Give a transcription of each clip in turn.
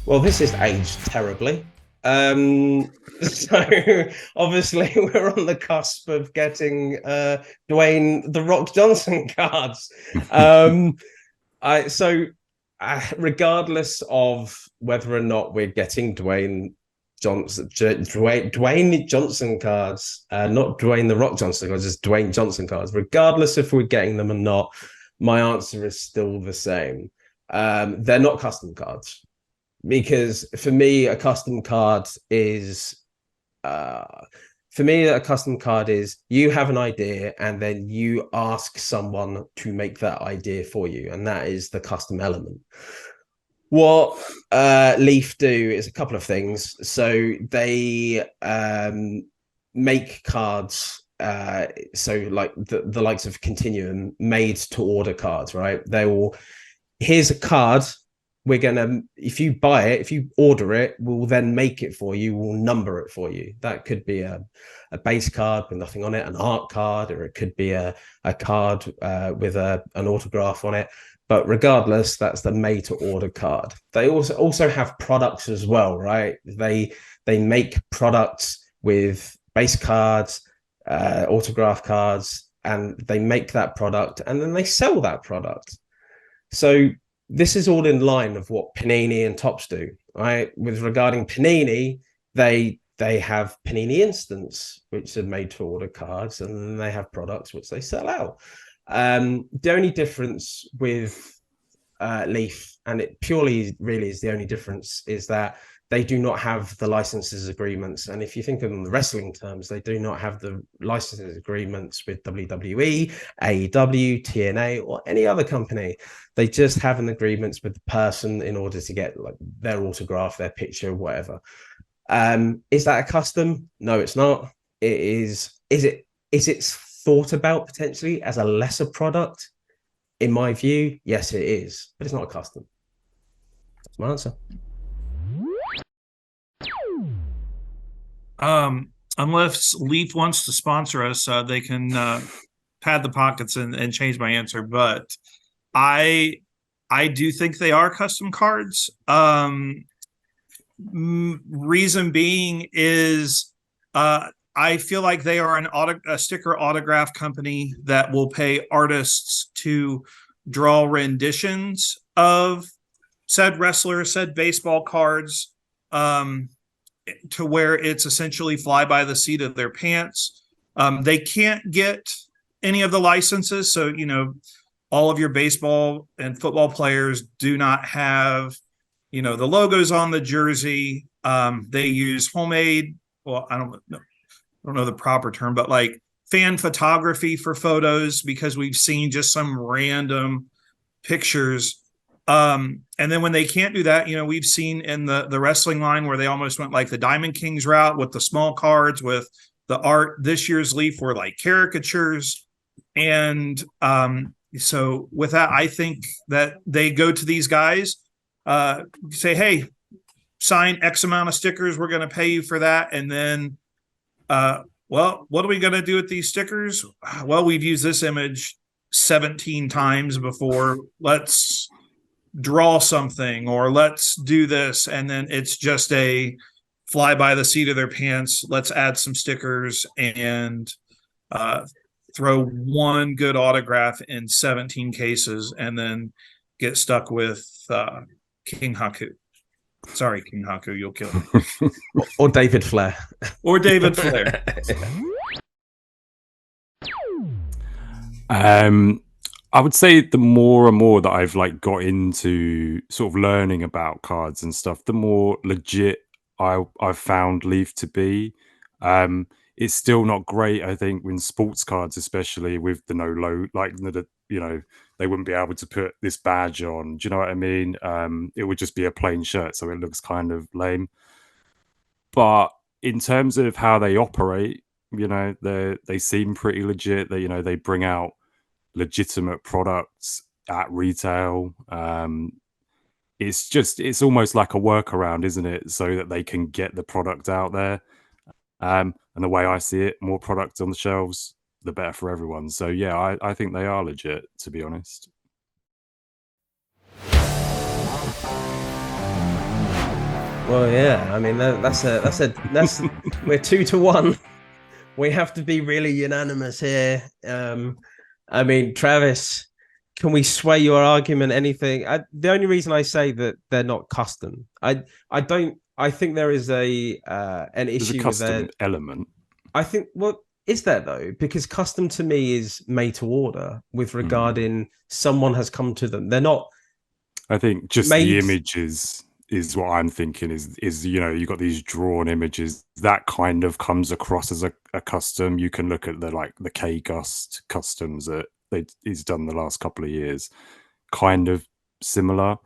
Well, this is aged terribly. So obviously we're on the cusp of getting Dwayne the Rock Johnson cards. Um, I so Regardless of whether or not we're getting Dwayne Johnson cards, not Dwayne the Rock Johnson cards, just Dwayne Johnson cards. Regardless if we're getting them or not, my answer is still the same. They're not custom cards because for me a custom card is uh you have an idea and then you ask someone to make that idea for you, and that is the custom element. What Leaf do is a couple of things. So they make cards, so like the likes of Continuum made to order cards, right? They will, here's a card, we're gonna, if you buy it, if you order it, we'll then make it for you, we'll number it for you. That could be a base card with nothing on it, an art card, or it could be a card with an autograph on it. But regardless, that's the made to order card. They also have products as well, right? They make products with base cards, autograph cards, and they make that product and then they sell that product. So this is all in line of what Panini and Topps do, right? With regarding Panini, they have Panini Instants, which are made to order cards, and then they have products which they sell out. The only difference with Leaf, and it purely really is the only difference, is that they do not have the licenses agreements. And if you think of them in the wrestling terms, they do not have the licenses agreements with WWE, AEW, TNA, or any other company. They just have an agreements with the person in order to get like their autograph, their picture, whatever. Is that a custom? No, it's not. It is. Is it thought about potentially as a lesser product? In my view, yes, it is, but it's not a custom. That's my answer. Unless Leaf wants to sponsor us, they can pad the pockets and change my answer. But I I do think they are custom cards. Reason being is I feel like they are a sticker autograph company that will pay artists to draw renditions of said wrestler, said baseball cards, to where it's essentially fly by the seat of their pants. They can't get any of the licenses, so all of your baseball and football players do not have the logos on the jersey. They use homemade, well, I don't know the proper term, but like fan photography for photos, because we've seen just some random pictures. And then when they can't do that, we've seen in the wrestling line where they almost went like the Diamond Kings route with the small cards, with the art. This year's Leaf were like caricatures. And so with that, I think that they go to these guys, say, hey, sign X amount of stickers, we're going to pay you for that. And then well, what are we going to do with these stickers? Well, we've used this image 17 times before. Let's draw something, or let's do this. And then it's just a fly by the seat of their pants. Let's add some stickers and throw one good autograph in 17 cases, and then get stuck with King Haku. Sorry, King Haku, you'll kill me. Or David Flair. Or David Flair. I would say the more and more that I've like got into sort of learning about cards and stuff, the more legit I've found Leaf to be. It's still not great, I think, when sports cards, especially with the no low, like they wouldn't be able to put this badge on. Do you know what I mean? It would just be a plain shirt, so it looks kind of lame. But in terms of how they operate, they seem pretty legit. They bring out legitimate products at retail. It's almost like a workaround, isn't it? So that they can get the product out there. And the way I see it, more products on the shelves, the better for everyone. So yeah, I think they are legit, to be honest. Well, yeah. I mean, that's we're 2-1. We have to be really unanimous here. I mean, Travis, can we sway your argument? Anything? The only reason I say that they're not custom, I don't. I think there is an There's a issue with custom their. element. I think what is there though? Because custom to me is made to order with regarding someone has come to them. They're not I think just the made. images is what I'm thinking is you've got these drawn images that kind of comes across as a custom. You can look at the K Gust customs that he's done the last couple of years, kind of similar.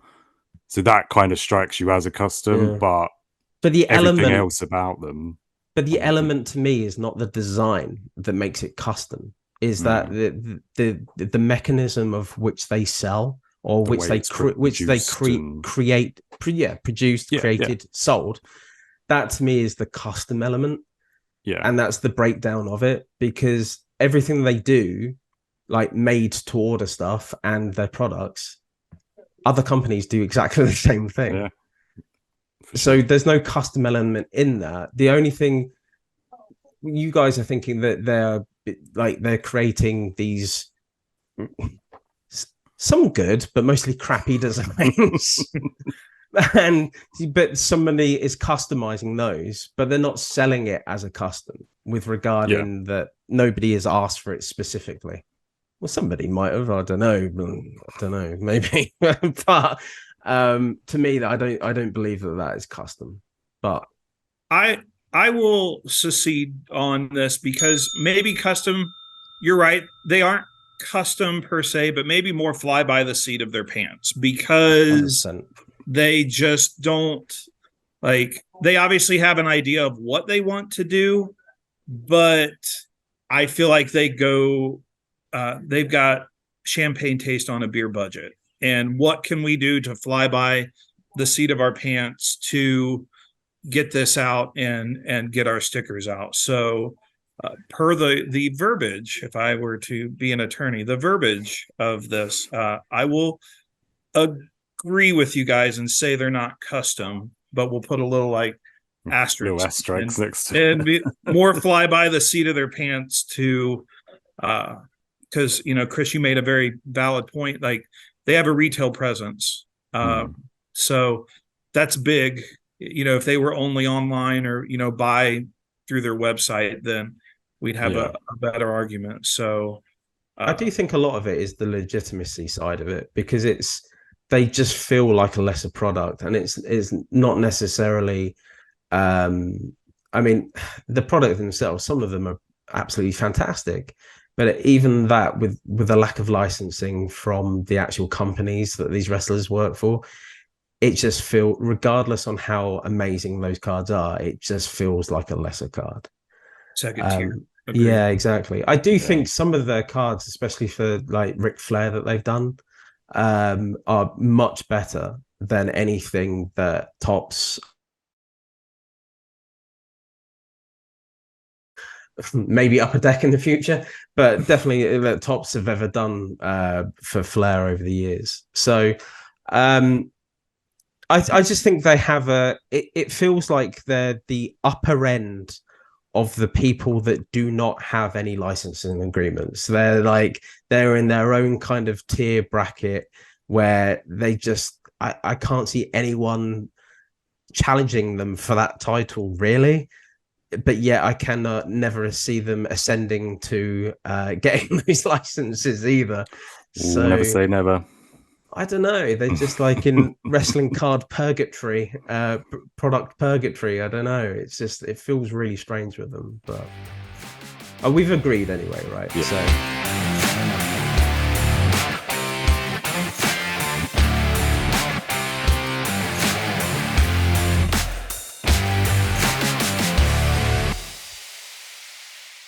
So that kind of strikes you as a custom, Yeah. but But the everything element, else about them, but the I'm not thinking, element to me is not the design that makes it custom. Is that the mechanism of which they sell or the way it's produced and produced, yeah, created, sold. That to me is the custom element, yeah, and that's the breakdown of it, because everything they do, like made to order stuff and their products, other companies do exactly the same thing. yeah. So there's no custom element in that. The only thing you guys are thinking that they're creating these some good but mostly crappy designs. But somebody is customizing those, but they're not selling it as a custom with regarding that nobody has asked for it specifically. Well, somebody might have, I don't know, maybe. But to me, that I don't believe that is custom. But I will secede on this because maybe custom, you're right, they aren't custom per se, but maybe more fly by the seat of their pants because 100%. they just don't, like, they obviously have an idea of what they want to do, but I feel like they've got champagne taste on a beer budget. And what can we do to fly by the seat of our pants to get this out and get our stickers out? So per the verbiage, if I were to be an attorney, the verbiage of this, I will agree with you guys and say they're not custom, but we'll put a little Little asterisk asterisks next to and be more fly by the seat of their pants to because Chris, you made a very valid point. Like, they have a retail presence, so that's big. If they were only online or buy through their website, then we'd have a better argument. So I do think a lot of it is the legitimacy side of it, because they just feel like a lesser product, and it's not necessarily. I mean, the product themselves, some of them are absolutely fantastic, but even that, with the lack of licensing from the actual companies that these wrestlers work for, it just feels, regardless on how amazing those cards are, it just feels like a lesser card. Second tier. Yeah, exactly. I do think some of their cards, especially for like Ric Flair that they've done, are much better than anything that Topps, maybe Upper Deck in the future, but definitely that Topps have ever done for Flair over the years. So I just think they have it feels like they're the upper end of the people that do not have any licensing agreements. They're in their own kind of tier bracket where they just, I can't see anyone challenging them for that title, really. But yet I cannot never see them ascending to getting those licenses either. So never say never. I don't know. They're just like in wrestling card purgatory, product purgatory. I don't know. It's just, it feels really strange with them. But we've agreed anyway, right? Yeah. So